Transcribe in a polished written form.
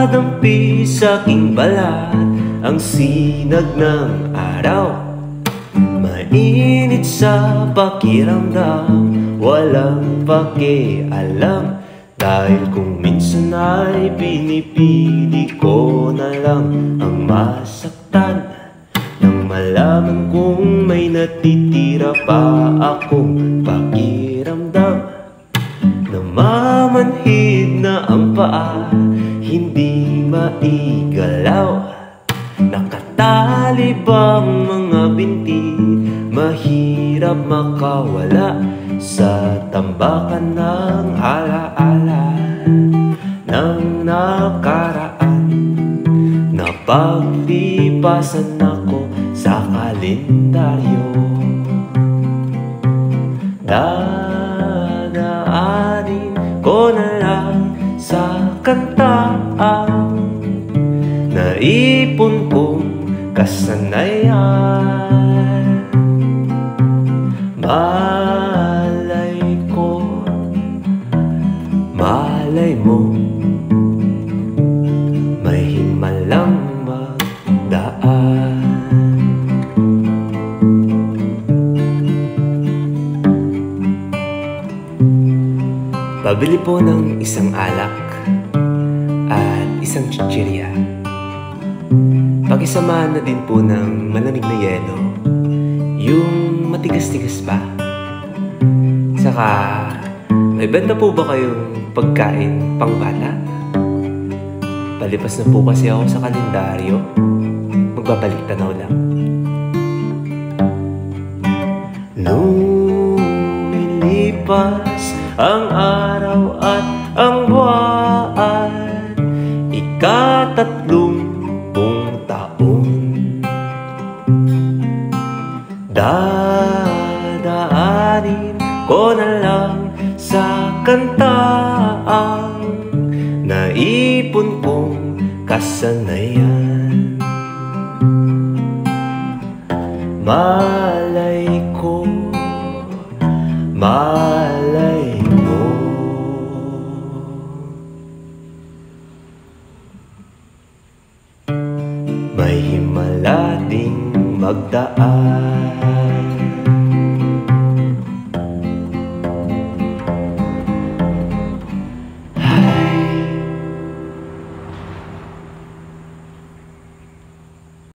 Dumadampi sa aking balat ang sinag ng araw. Mainit sa pakiramdam, walang pakialam. Dahil kung minsan ay pinipili ko na lang ang masaktan, nang malaman kong may natitira pa akong pakiramdam. Namamanhid na ang paa, hindi maigalaw. Nakatali bang mga binti, mahirap makawala sa tambakan ng alaala ng nakaraan. Napaglipasan ako sa kalendaryo, dadaanin ko na lang sa kanta ang naipon kong kasanayan. Malay mo, may himalang magdaan. Pabili po ng isang alak at isang chichirya. Pakisamahan na din po ng malamig na yelo, yung matigas-tigas pa. Saka, may benta po ba kayong pagkain pang bata? Palipas na po kasi ako sa kalendaryo, magbabalik tanaw lang. Lumilipas ang araw at ang buwan, ika-30 taon. Dadaanin ko na lang sa kantaang naipon kong kasanayan. Malay ko, malay mo, may himala ding magdaan.